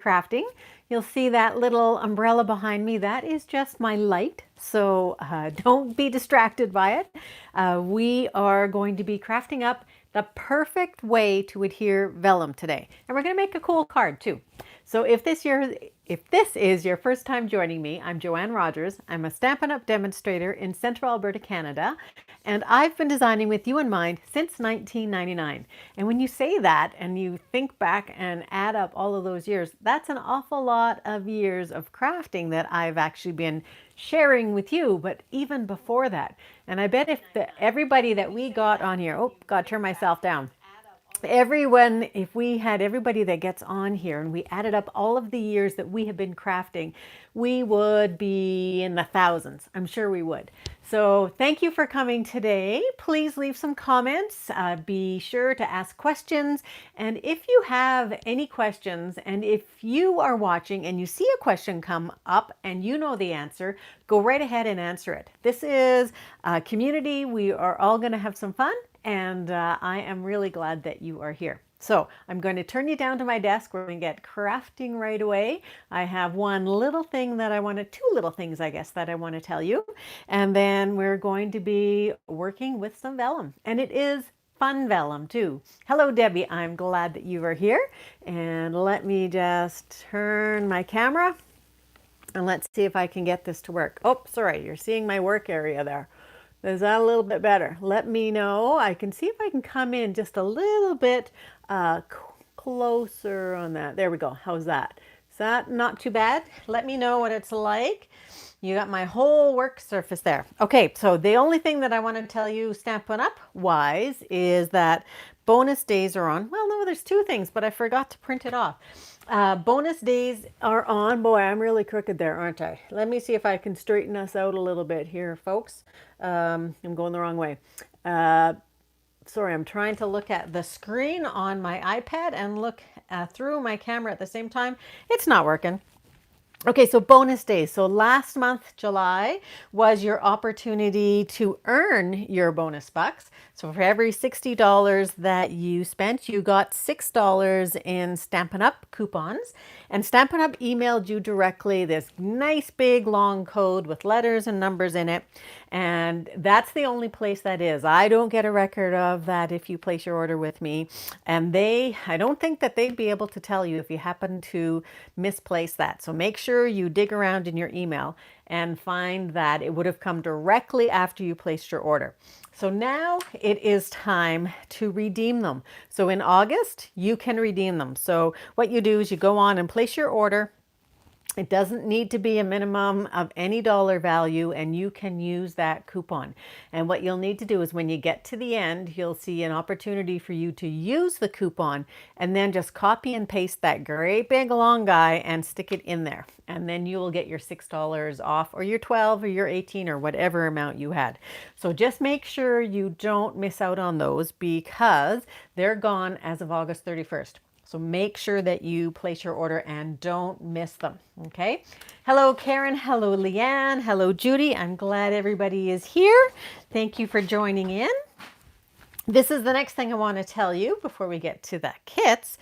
crafting. You'll see that little umbrella behind me. That is just my light, so don't be distracted by it. We are going to be crafting up the perfect way to adhere vellum today. And we're going to make a cool card too. So if this is your first time joining me, I'm Joanne Rogers. I'm a Stampin' Up! Demonstrator in Central Alberta, Canada, and I've been designing with you in mind since 1999. And when you say that and you think back and add up all of those years, that's an awful lot of years of crafting that I've actually been sharing with you, but even before that. And I bet if everybody that we got on here, oh, gotta turn myself down. Everyone, if we had everybody that gets on here and we added up all of the years that we have been crafting, we would be in the thousands. I'm sure we would. So thank you for coming today. Please leave some comments. Be sure to ask questions. And if you have any questions, and if you are watching and you see a question come up and you know the answer, go right ahead and answer it. This is a community. We are all going to have some fun. And I am really glad that you are here. So I'm going to turn you down to my desk. We're going to get crafting right away. I have two little things, I guess, that I want to tell you. And then we're going to be working with some vellum. And it is fun vellum too. Hello, Debbie. I'm glad that you are here. And let me just turn my camera and let's see if I can get this to work. Oh, sorry. You're seeing my work area there. Is that a little bit better? Let me know. I can see if I can come in just a little bit closer on that. There we go. How's that? Is that not too bad? Let me know what it's like. You got my whole work surface there. Okay, so the only thing that I want to tell you Stampin' Up! Wise is that bonus days are on. Well, no, there's two things, but I forgot to print it off. Bonus days are on. Boy, I'm really crooked there, aren't I? Let me see if I can straighten us out a little bit here, folks. I'm going the wrong way. Sorry, I'm trying to look at the screen on my iPad and look through my camera at the same time. It's not working. Okay, so bonus days. So last month, July, was your opportunity to earn your bonus bucks. So for every $60 that you spent, you got $6 in Stampin' Up! Coupons. And Stampin' Up! Emailed you directly this nice big long code with letters and numbers in it. And that's the only place that is. I don't get a record of that if you place your order with me. And I don't think that they'd be able to tell you if you happen to misplace that. So make sure you dig around in your email and find that it would have come directly after you placed your order. So now it is time to redeem them. So in August, you can redeem them. So what you do is you go on and place your order. It doesn't need to be a minimum of any dollar value, and you can use that coupon. And what you'll need to do is when you get to the end, you'll see an opportunity for you to use the coupon and then just copy and paste that great big long guy and stick it in there. And then you will get your $6 off, or your 12 or your 18 or whatever amount you had. So just make sure you don't miss out on those because they're gone as of August 31st. So make sure that you place your order and don't miss them, okay? Hello, Karen. Hello, Leanne. Hello, Judy. I'm glad everybody is here. Thank you for joining in. This is the next thing I want to tell you before we get to the kits.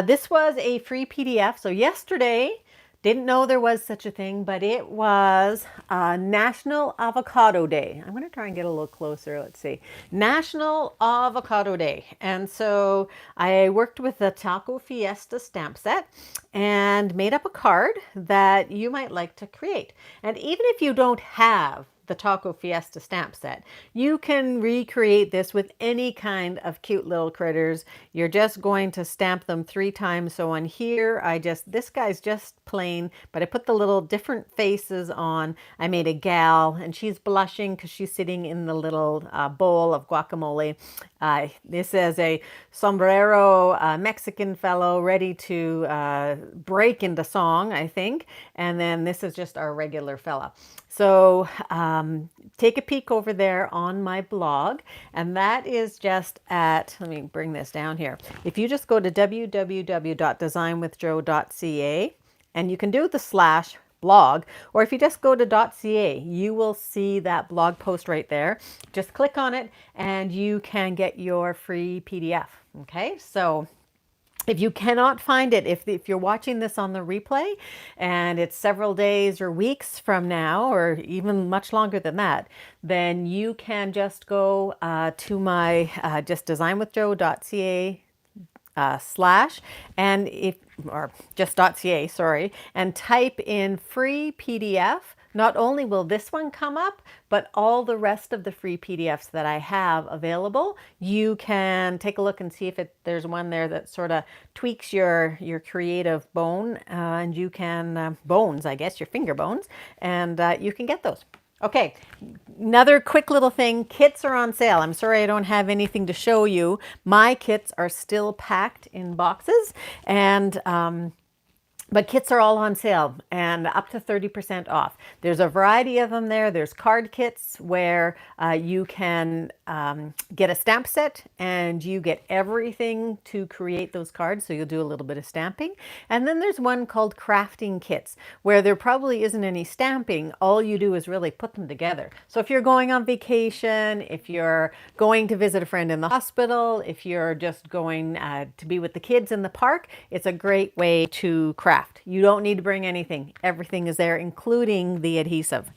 This was a free PDF. So yesterday, didn't know there was such a thing, but it was National Avocado Day. I'm going to try and get a little closer. Let's see. National Avocado Day. And so I worked with the Taco Fiesta stamp set and made up a card that you might like to create. And even if you don't have the Taco Fiesta stamp set, you can recreate this with any kind of cute little critters. You're just going to stamp them 3 times. So on here, this guy's just plain, but I put the little different faces on. I made a gal and she's blushing because she's sitting in the little bowl of guacamole. This is a sombrero Mexican fellow ready to break into song, I think. And then this is just our regular fella. So take a peek over there on my blog, and that is just at, let me bring this down here. If you just go to www.designwithjo.ca, and you can do the /blog, or if you just go to .ca, you will see that blog post right there. Just click on it and you can get your free PDF. Okay, so If you cannot find it, if you're watching this on the replay and it's several days or weeks from now, or even much longer than that, then you can just go to my just designwithjo.ca slash and if or just .ca, sorry, and type in free PDF. Not only will this one come up, but all the rest of the free PDFs that I have available, you can take a look and see if there's one there that sort of tweaks your creative bone, and you can bones, I guess, your finger bones, and you can get those. Okay, another quick little thing. Kits are on sale. I'm sorry I don't have anything to show you. My kits are still packed in boxes, and but kits are all on sale and up to 30% off. There's a variety of them there. There's card kits where you can get a stamp set and you get everything to create those cards. So you'll do a little bit of stamping. And then there's one called crafting kits where there probably isn't any stamping. All you do is really put them together. So if you're going on vacation, if you're going to visit a friend in the hospital, if you're just going to be with the kids in the park, it's a great way to craft. You don't need to bring anything. Everything is there, including the adhesive.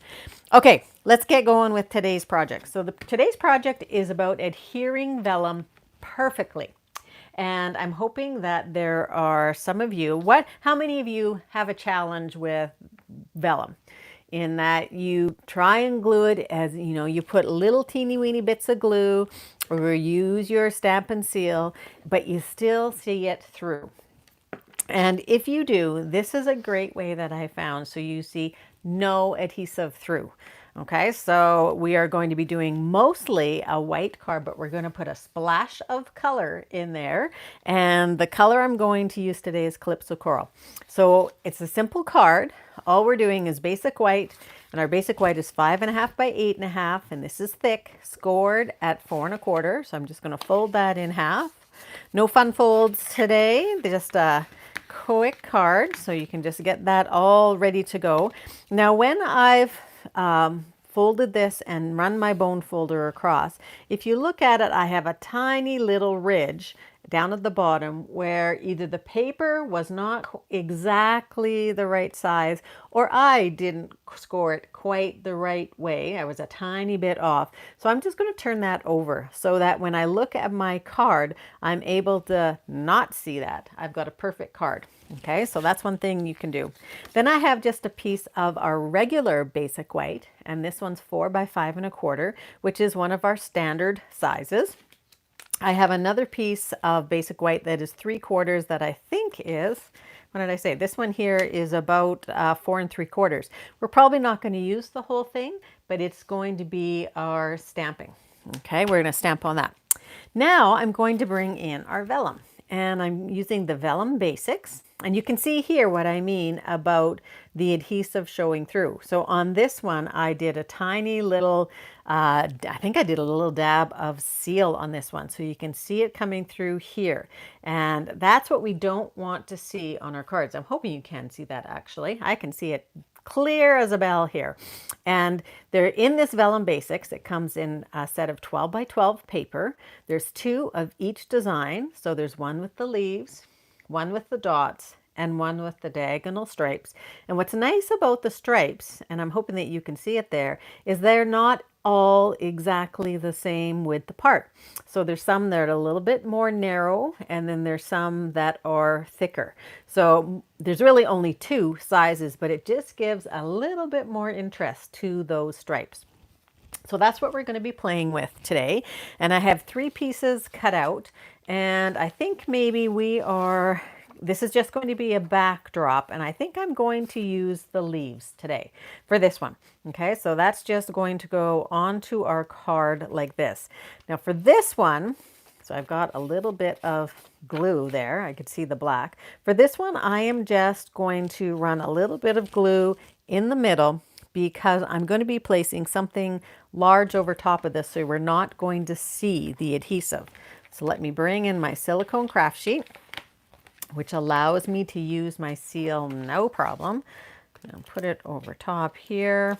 Okay, let's get going with today's project. So today's project is about adhering vellum perfectly. And I'm hoping that there are some of you, how many of you have a challenge with vellum? In that you try and glue it, as you know, you put little teeny weeny bits of glue or use your Stampin' Seal, but you still see it through. And if you do, this is a great way that I found so you see no adhesive through. Okay, so we are going to be doing mostly a white card, but we're going to put a splash of color in there. And the color I'm going to use today is Calypso Coral. So it's a simple card. All we're doing is basic white, and our basic white is 5.5 by 8.5, and this is thick, scored at 4 1/4. So I'm just going to fold that in half. No fun folds today, just a quick card, so you can just get that all ready to go. Now, when I've folded this and run my bone folder across, if you look at it, I have a tiny little ridge down at the bottom where either the paper was not exactly the right size or I didn't score it quite the right way. I was a tiny bit off. So I'm just going to turn that over so that when I look at my card, I'm able to not see that. I've got a perfect card. Okay, so that's one thing you can do. Then I have just a piece of our regular basic white, and this one's 4 by 5 1/4, which is one of our standard sizes. I have another piece of basic white that is 3/4 that I think is, what did I say? This one here is about 4 3/4. We're probably not going to use the whole thing, but it's going to be our stamping. Okay, we're going to stamp on that. Now I'm going to bring in our vellum, and I'm using the Vellum Basics. And you can see here what I mean about the adhesive showing through. So on this one, I did a tiny little, I think I did a little dab of seal on this one. So you can see it coming through here. And that's what we don't want to see on our cards. I'm hoping you can see that actually. I can see it clear as a bell here. And they're in this Vellum Basics. It comes in a set of 12 by 12 paper. There's 2 of each design. So there's one with the leaves, one with the dots, and one with the diagonal stripes. And what's nice about the stripes, and I'm hoping that you can see it there, is they're not all exactly the same width apart. So there's some that are a little bit more narrow, and then there's some that are thicker. So there's really only 2 sizes, but it just gives a little bit more interest to those stripes. So that's what we're going to be playing with today. And I have 3 pieces cut out, and I think maybe this is just going to be a backdrop, and I think I'm going to use the leaves today for this one. Okay, so that's just going to go onto our card like this. Now for this one, so I've got a little bit of glue there. I could see the black. For this one, I am just going to run a little bit of glue in the middle because I'm going to be placing something large over top of this, so we're not going to see the adhesive. So let me bring in my silicone craft sheet, which allows me to use my seal no problem. I'll put it over top here.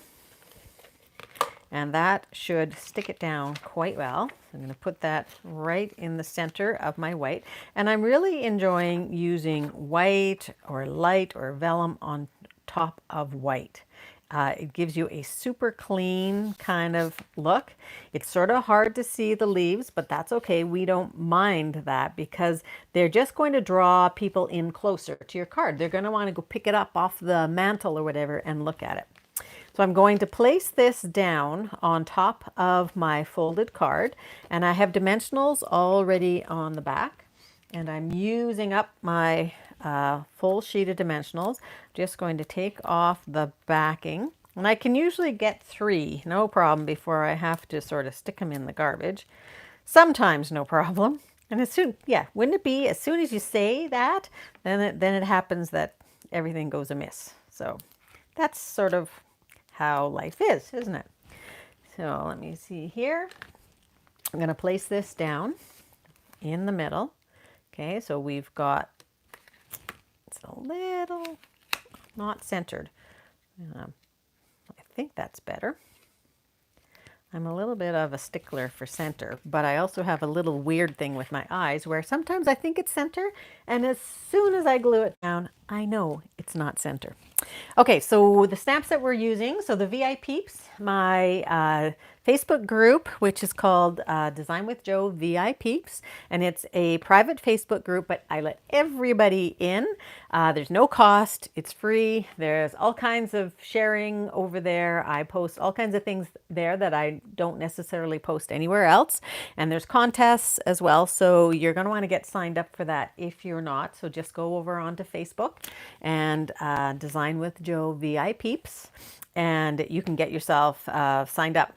and that should stick it down quite well. I'm going to put that right in the center of my white, and I'm really enjoying using white or light or vellum on top of white. It gives you a super clean kind of look. It's sort of hard to see the leaves, but that's okay. We don't mind that because they're just going to draw people in closer to your card. They're going to want to go pick it up off the mantle or whatever and look at it. So I'm going to place this down on top of my folded card, and I have dimensionals already on the back, and I'm using up my full sheet of dimensionals. Just going to take off the backing, and I can usually get 3, no problem, before I have to sort of stick them in the garbage. Sometimes no problem. And as soon, yeah, wouldn't it be as soon as you say that, then it happens that everything goes amiss. So that's sort of how life is, isn't it? So let me see here. I'm going to place this down in the middle. Okay, so we've got, it's a little not centered. I think that's better. I'm a little bit of a stickler for center, but I also have a little weird thing with my eyes where sometimes I think it's center, and as soon as I glue it down, I know it's not center. Okay, so the stamps that we're using, so the VI Peeps, my Facebook group, which is called Design with Jo VI Peeps, and it's a private Facebook group, but I let everybody in. There's no cost, it's free. There's all kinds of sharing over there. I post all kinds of things there that I don't necessarily post anywhere else, and there's contests as well, so you're going to want to get signed up for that if you're not. So just go over onto Facebook and Design with Jo VI Peeps, and you can get yourself signed up.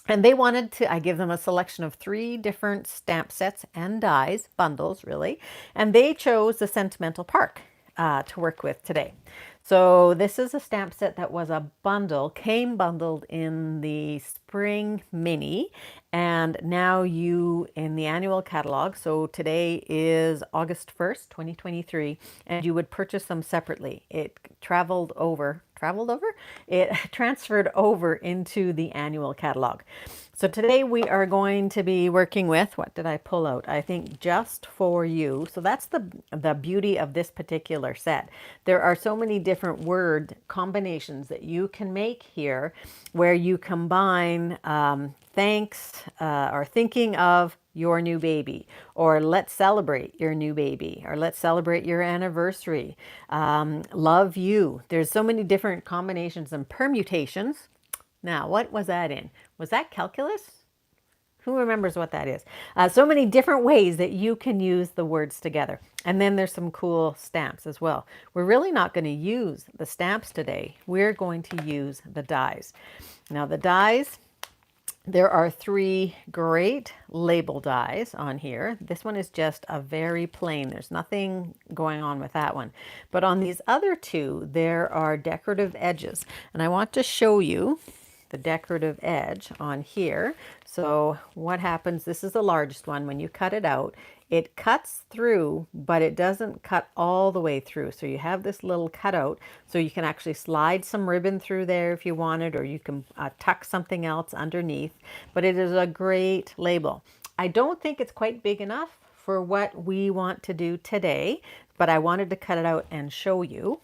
And they wanted to, I give them a selection of 3 different stamp sets and dies, bundles really, and they chose the Sentimental Park to work with today. So this is a stamp set that was a bundle, came bundled in the spring mini, and now you in the annual catalog. So today is August 1st, 2023, and you would purchase them separately. It transferred over into the annual catalog. So today we are going to be working with, what did I pull out? I think Just For You. So that's the beauty of this particular set. There are so many different word combinations that you can make here where you combine thanks or thinking of your new baby, or let's celebrate your new baby, or let's celebrate your anniversary, love you. There's so many different combinations and permutations. Now, what was that in? Was that calculus? Who remembers what that is? So many different ways that you can use the words together. And then there's some cool stamps as well. We're really not going to use the stamps today. We're going to use the dies. Now the dies, there are 3 great label dies on here. This one is just a very plain. There's nothing going on with that one. But on these other 2, there are decorative edges. And I want to show you the decorative edge on here. So what happens, this is the largest one, when you cut it out, it cuts through, but it doesn't cut all the way through. So you have this little cutout, so you can actually slide some ribbon through there if you wanted, or you can tuck something else underneath, but it is a great label. I don't think it's quite big enough for what we want to do today, but I wanted to cut it out and show you.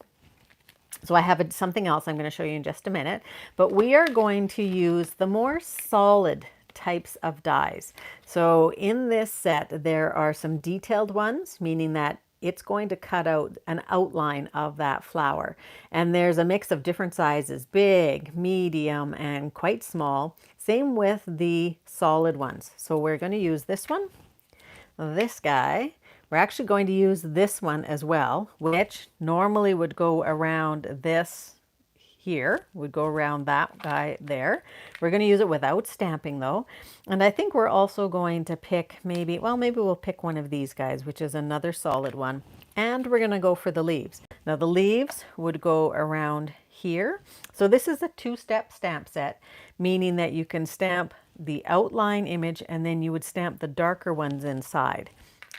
So I have something else I'm going to show you in just a minute, but we are going to use the more solid types of dies. So in this set, there are some detailed ones, meaning that it's going to cut out an outline of that flower. And there's a mix of different sizes, big, medium, and quite small. Same with the solid ones. So we're going to use this one, this guy. We're actually going to use this one as well, which normally would go around this here, would go around that guy there. We're going to use it without stamping though. And I think we're also going to pick maybe we'll pick one of these guys, which is another solid one. And we're going to go for the leaves. Now the leaves would go around here. So this is a 2-step stamp set, meaning that you can stamp the outline image and then you would stamp the darker ones inside.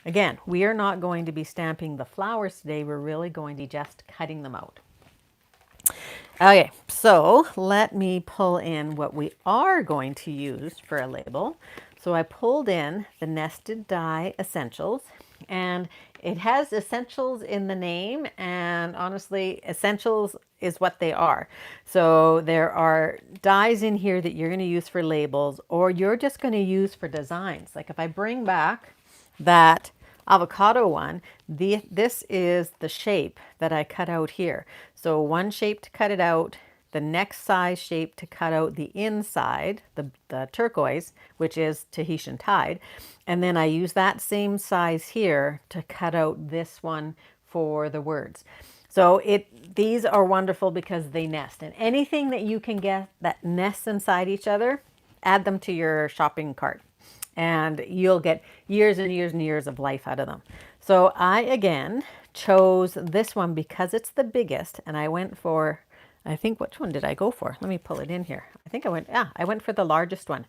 Again, we are not going to be stamping the flowers today. We're really going to be just cutting them out. Okay, so let me pull in what we are going to use for a label. So I pulled in the Nested Die Essentials, and it has essentials in the name, and honestly, essentials is what they are. So there are dies in here that you're going to use for labels, or you're just going to use for designs. Like if I bring back that avocado one, this is the shape that I cut out here. So one shape to cut it out, the next size shape to cut out the inside, the turquoise, which is Tahitian Tide. And then I use that same size here to cut out this one for the words. So these are wonderful because they nest. And anything that you can get that nests inside each other, add them to your shopping cart and you'll get years and years and years of life out of them. So I again chose this one because it's the biggest, and I went for, I think, which one did I go for? Let me pull it in here. I think I went for the largest one.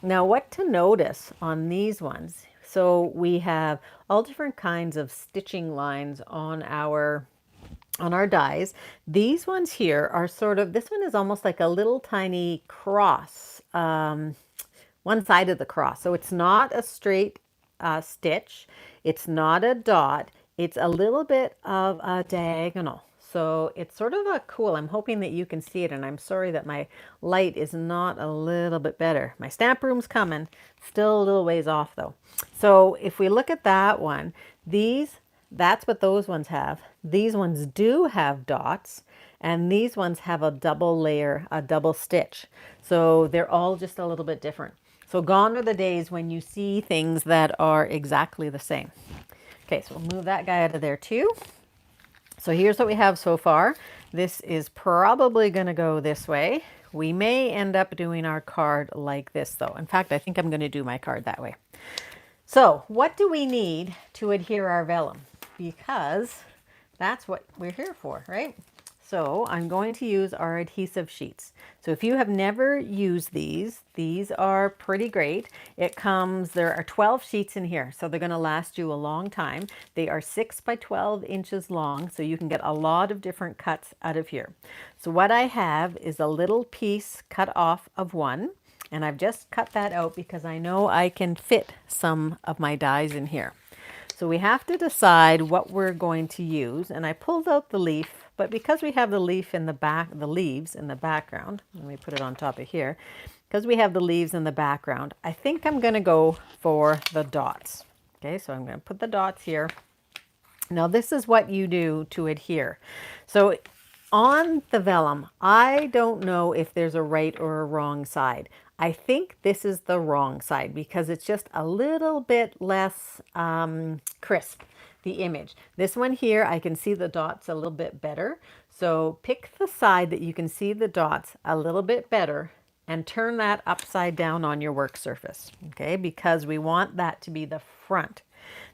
Now what to notice on these ones, so we have all different kinds of stitching lines on our dies. These ones here are sort of, this one is almost like a little tiny cross, one side of the cross. So it's not a straight stitch. It's not a dot. It's a little bit of a diagonal. So it's sort of a cool, I'm hoping that you can see it, and I'm sorry that my light is not a little bit better. My stamp room's coming, still a little ways off though. So if we look at that one, that's what those ones have. These ones do have dots, and these ones have a double layer, a double stitch. So they're all just a little bit different. So gone are the days when you see things that are exactly the same. Okay, so we'll move that guy out of there too. So here's what we have so far. This is probably going to go this way. We may end up doing our card like this though. In fact, I think I'm going to do my card that way. So what do we need to adhere our vellum? Because that's what we're here for, right? So I'm going to use our adhesive sheets. So if you have never used these are pretty great. There are 12 sheets in here, so they're going to last you a long time. They are 6 by 12 inches long, so you can get a lot of different cuts out of here. So what I have is a little piece cut off of one, and I've just cut that out because I know I can fit some of my dies in here. So we have to decide what we're going to use, and I pulled out the leaf, but because we have the leaf in the back, the leaves in the background, let me put it on top of here. Because we have the leaves in the background, I think I'm going to go for the dots. Okay, so I'm going to put the dots here. Now this is what you do to adhere. So on the vellum, I don't know if there's a right or a wrong side. I think this is the wrong side because it's just a little bit less crisp, the image. This one here, I can see the dots a little bit better. So pick the side that you can see the dots a little bit better and turn that upside down on your work surface, okay? Because we want that to be the front.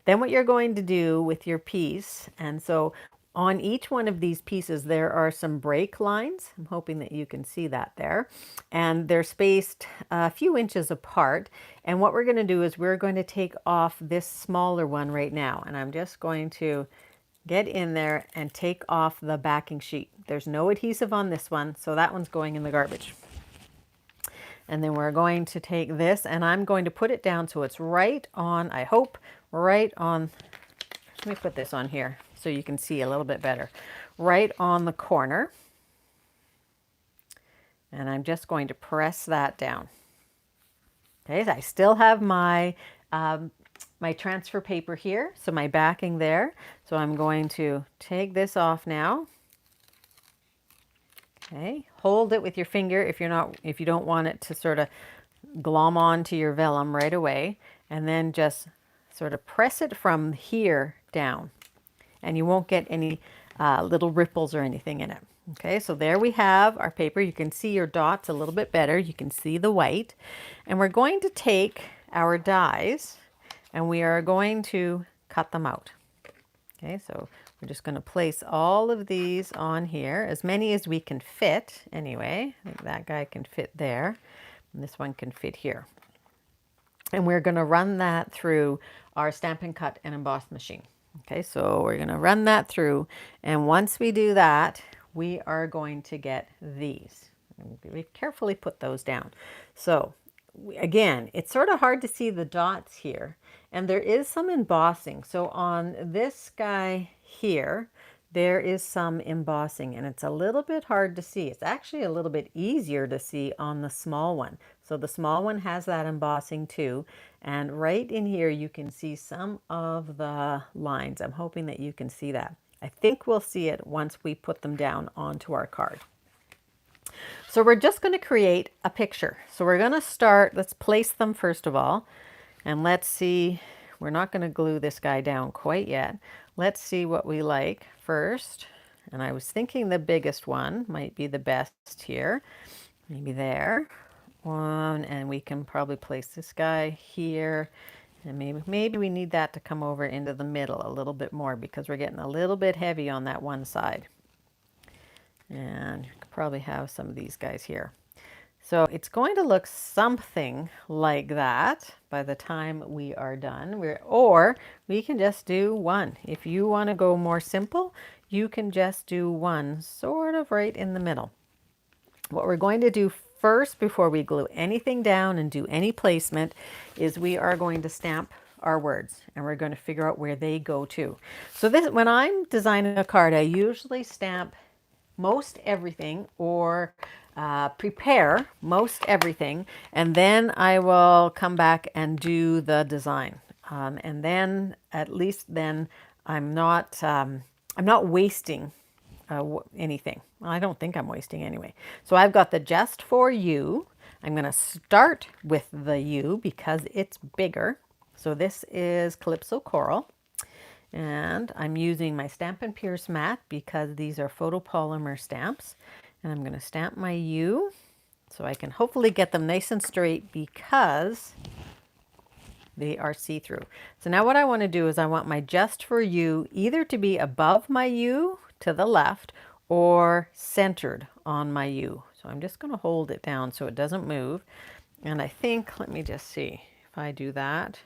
Then what you're going to do with your piece, and so on each one of these pieces, there are some break lines. I'm hoping that you can see that there. And they're spaced a few inches apart. And what we're going to do is we're going to take off this smaller one right now. And I'm just going to get in there and take off the backing sheet. There's no adhesive on this one, so that one's going in the garbage. And then we're going to take this and I'm going to put it down so it's right on, I hope, right on, let me put this on here so you can see a little bit better, right on the corner. And I'm just going to press that down. Okay, so I still have my my transfer paper here, so my backing there. So I'm going to take this off now. Okay, hold it with your finger if you don't want it to sort of glom onto your vellum right away, and then just sort of press it from here down, and you won't get any little ripples or anything in it. Okay, so there we have our paper. You can see your dots a little bit better. You can see the white, and we're going to take our dies and we are going to cut them out. Okay, so we're just going to place all of these on here, as many as we can fit anyway. I think that guy can fit there, and this one can fit here. And we're going to run that through our Stampin' Cut and Emboss machine. Okay, so we're going to run that through, and once we do that, we are going to get these. We carefully put those down. So again, it's sort of hard to see the dots here, and there is some embossing. So on this guy here, there is some embossing, and it's a little bit hard to see. It's actually a little bit easier to see on the small one. So the small one has that embossing too, and right in here you can see some of the lines. I'm hoping that you can see that. I think we'll see it once we put them down onto our card. So we're just going to create a picture. So we're going to start, let's place them first of all, and let's see, we're not going to glue this guy down quite yet. Let's see what we like first. And I was thinking the biggest one might be the best here. Maybe there. One, and we can probably place this guy here. And maybe we need that to come over into the middle a little bit more because we're getting a little bit heavy on that one side. And you could probably have some of these guys here. So it's going to look something like that by the time we are done. Or we can just do one. If you want to go more simple, you can just do one sort of right in the middle. What we're going to do first before we glue anything down and do any placement is we are going to stamp our words, and we're going to figure out where they go to. So this, when I'm designing a card, I usually stamp most everything or prepare most everything, and then I will come back and do the design. And then at least then I'm not wasting anything. Well, I don't think I'm wasting anyway. So I've got the Just For You. I'm going to start with the U because it's bigger. So this is Calypso Coral. And I'm using my Stampin' Pierce mat because these are photopolymer stamps. And I'm going to stamp my U so I can hopefully get them nice and straight because they are see-through. So now what I want to do is I want my Just For You either to be above my U to the left or centered on my U. So I'm just going to hold it down so it doesn't move. And I think, let me just see if I do that.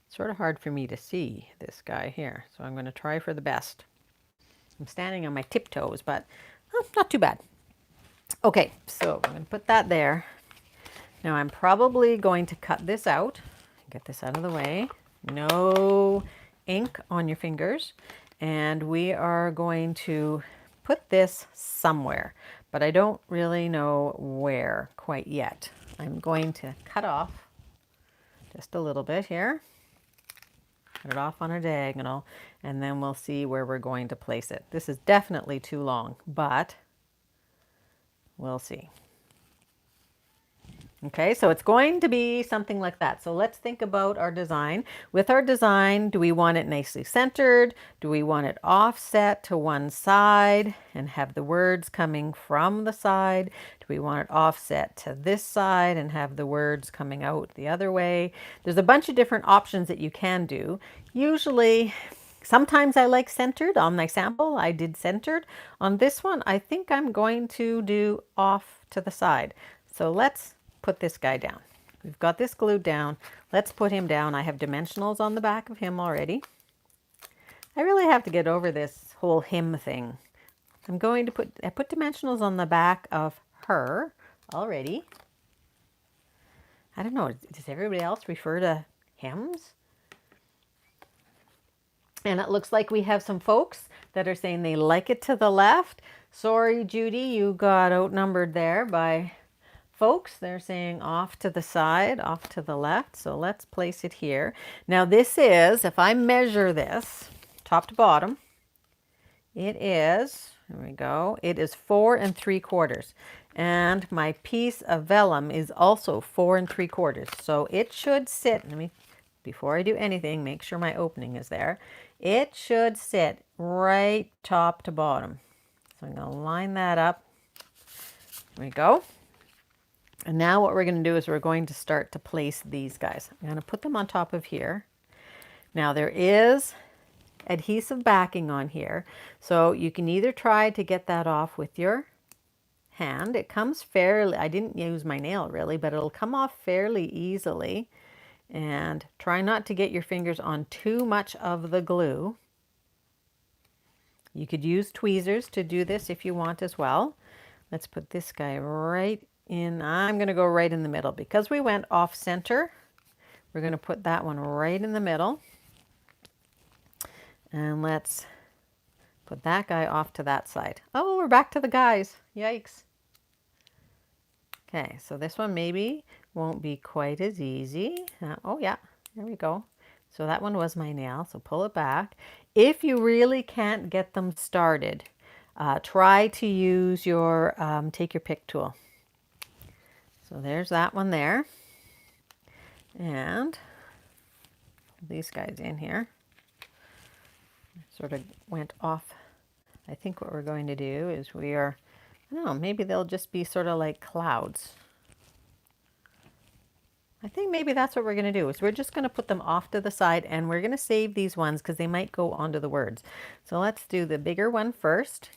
It's sort of hard for me to see this guy here, so I'm going to try for the best. I'm standing on my tiptoes, but not too bad. Okay, so I'm going to put that there. Now I'm probably going to cut this out. Get this out of the way. No ink on your fingers. And we are going to put this somewhere, but I don't really know where quite yet. I'm going to cut off just a little bit here. Cut it off on a diagonal, and then we'll see where we're going to place it. This is definitely too long, but we'll see. Okay, so it's going to be something like that. So let's think about our design. With our design, do we want it nicely centered? Do we want it offset to one side and have the words coming from the side? Do we want it offset to this side and have the words coming out the other way? There's a bunch of different options that you can do. Usually, sometimes I like centered. On my sample, I did centered. On this one, I think I'm going to do off to the side. So let's put this guy down. We've got this glued down. Let's put him down. I have dimensionals on the back of him already. I really have to get over this whole him thing. I put dimensionals on the back of her already. I don't know, does everybody else refer to hems? And it looks like we have some folks that are saying they like it to the left. Sorry, Judy, you got outnumbered there by folks. They're saying off to the side, off to the left. So let's place it here. Now this is, if I measure this top to bottom, it is, there we go, it is 4 3/4. And my piece of vellum is also 4 3/4. So it should sit, before I do anything, make sure my opening is there. It should sit right top to bottom. So I'm going to line that up. There we go. And now what we're going to do is we're going to start to place these guys. I'm going to put them on top of here. Now there is adhesive backing on here. So you can either try to get that off with your hand. It comes fairly, I didn't use my nail really, but it'll come off fairly easily. And try not to get your fingers on too much of the glue. You could use tweezers to do this if you want as well. Let's put this guy right in. I'm going to go right in the middle because we went off center. We're going to put that one right in the middle. And let's put that guy off to that side. Oh, we're back to the guys. Yikes. Okay, so this one maybe won't be quite as easy. Oh yeah, there we go. So that one was my nail, so pull it back. If you really can't get them started, try to use your take your pick tool. So there's that one there. And these guys in here sort of went off. I think what we're going to do is I don't know, maybe they'll just be sort of like clouds. I think maybe that's what we're going to do is we're just going to put them off to the side and we're going to save these ones because they might go onto the words. So let's do the bigger one first.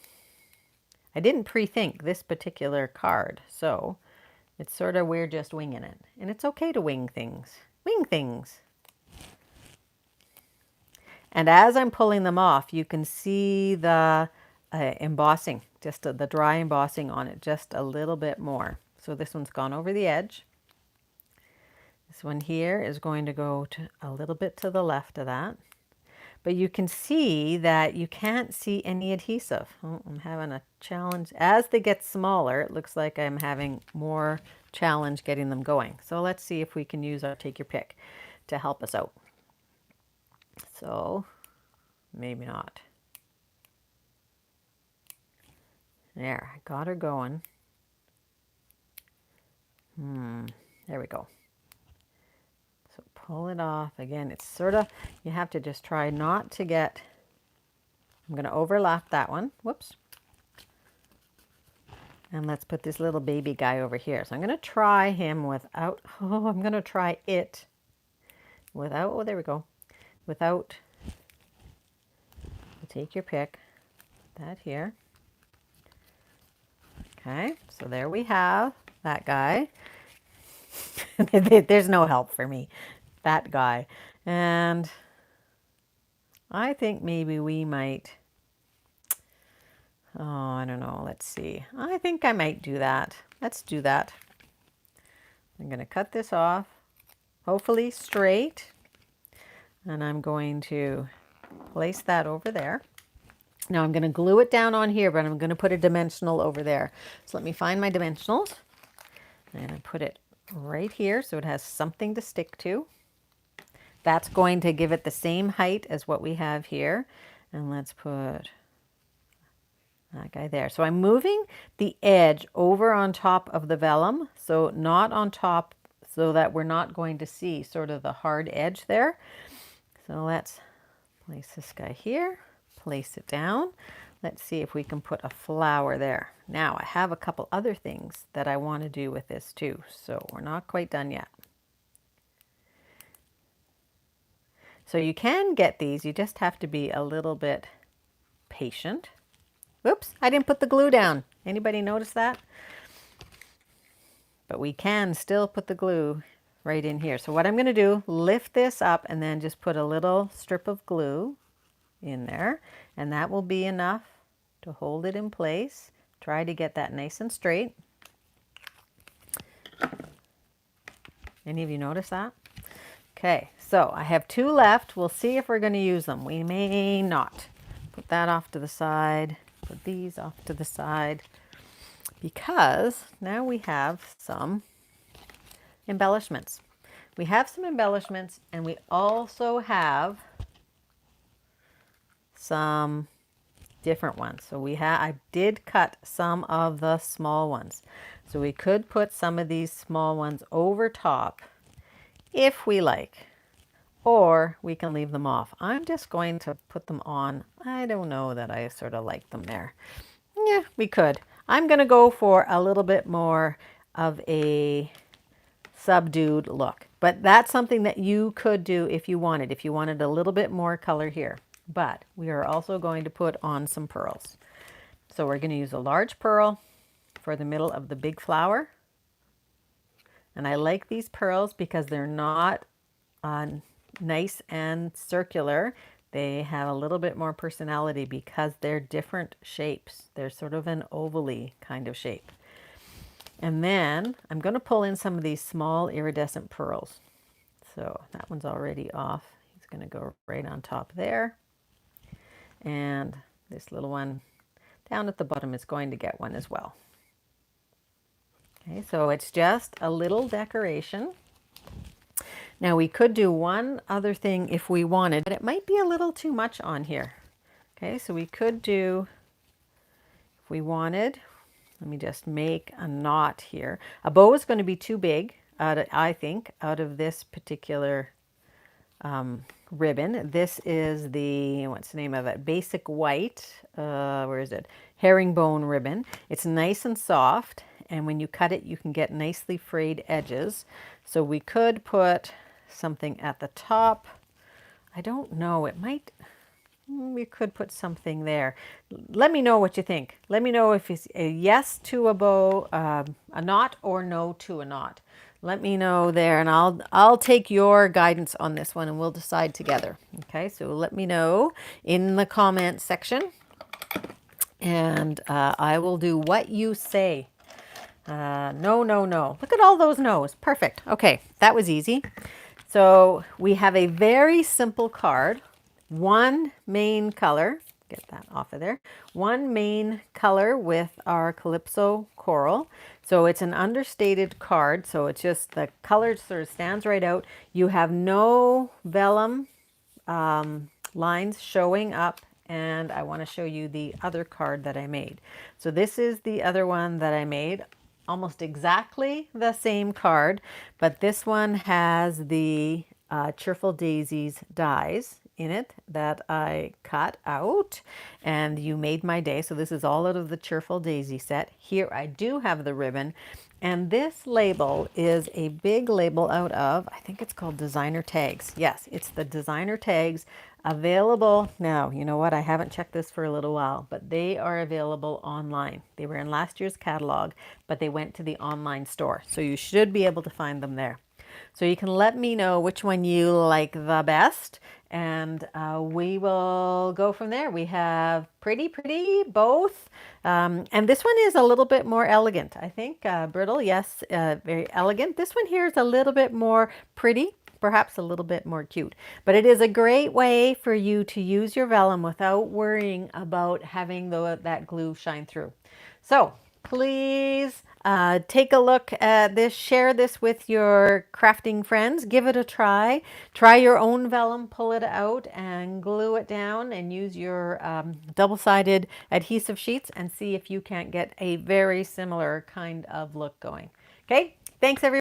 I didn't pre-think this particular card, so it's sort of we're just winging it. And it's okay to wing things. Wing things. And as I'm pulling them off, you can see the embossing, just the dry embossing on it, just a little bit more. So this one's gone over the edge. This one here is going to go to a little bit to the left of that. But you can see that you can't see any adhesive. Oh, I'm having a challenge. As they get smaller, it looks like I'm having more challenge getting them going. So let's see if we can use our take your pick to help us out. So maybe not. There, I got her going. There we go. So pull it off. Again, it's sort of, you have to just try not to get, I'm going to overlap that one. Whoops. And let's put this little baby guy over here. So I'm going to try him without, I'm going to try it without, oh, there we go. Without, take your pick, that here. Okay, so there we have that guy. There's no help for me. That guy. And I think maybe we might, oh, I don't know. Let's see. I think I might do that. Let's do that. I'm going to cut this off, hopefully straight. And I'm going to place that over there. Now I'm going to glue it down on here, but I'm going to put a dimensional over there. So let me find my dimensionals. And I put it right here so it has something to stick to. That's going to give it the same height as what we have here. And let's put that guy there. So I'm moving the edge over on top of the vellum, so not on top, so that we're not going to see sort of the hard edge there. So let's place this guy here, place it down. Let's see if we can put a flower there. Now I have a couple other things that I want to do with this too, so we're not quite done yet. So you can get these, you just have to be a little bit patient. Whoops, I didn't put the glue down. Anybody notice that? But we can still put the glue right in here. So what I'm going to do, lift this up and then just put a little strip of glue in there. And that will be enough to hold it in place. Try to get that nice and straight. Any of you notice that? Okay, so I have two left. We'll see if we're going to use them. We may not. Put that off to the side. Put these off to the side. Because now we have some embellishments. We have some embellishments and we also have some different ones. So I did cut some of the small ones. So we could put some of these small ones over top if we like, or we can leave them off. I'm just going to put them on. I don't know that I sort of like them there. Yeah, we could. I'm going to go for a little bit more of a subdued look, but that's something that you could do if you wanted a little bit more color here. But we are also going to put on some pearls. So we're going to use a large pearl for the middle of the big flower. And I like these pearls because they're not nice and circular. They have a little bit more personality because they're different shapes. They're sort of an ovally kind of shape. And then I'm going to pull in some of these small iridescent pearls. So that one's already off. He's going to go right on top there. And this little one down at the bottom is going to get one as well. Okay, so it's just a little decoration. Now we could do one other thing if we wanted, but it might be a little too much on here. Okay, so we could do, if we wanted, let me just make a knot here. A bow is going to be too big, I think, out of this particular ribbon. This is the, what's the name of it? Basic white, where is it? Herringbone ribbon. It's nice and soft, and when you cut it, you can get nicely frayed edges. So we could put something at the top. I don't know, it might, we could put something there. Let me know what you think. Let me know if it's a yes to a bow, a knot, or no to a knot. Let me know there, and I'll take your guidance on this one, and we'll decide together. Okay, so let me know in the comment section, and I will do what you say. No, no, no. Look at all those no's. Perfect. Okay, that was easy. So we have a very simple card. One main color. Get that off of there. One main color with our Calypso coral. So it's an understated card. So it's just the color sort of stands right out. You have no vellum lines showing up. And I want to show you the other card that I made. So this is the other one that I made. Almost exactly the same card, but this one has the Cheerful Daisies dies in it that I cut out, and you made my day. So this is all out of the Cheerful Daisy set. Here I do have the ribbon, and this label is a big label out of, I think it's called Designer Tags. Yes, it's the Designer Tags, available now. You know what? I haven't checked this for a little while, but they are available online. They were in last year's catalog, but they went to the online store. So you should be able to find them there. So you can let me know which one you like the best, and we will go from there. We have pretty both. And this one is a little bit more elegant, I think. Brittle, yes, very elegant. This one here is a little bit more pretty, perhaps a little bit more cute. But it is a great way for you to use your vellum without worrying about having that glue shine through. So please take a look at this, share this with your crafting friends, give it a try. Try your own vellum, pull it out and glue it down, and use your double-sided adhesive sheets and see if you can't get a very similar kind of look going. Okay, thanks everyone.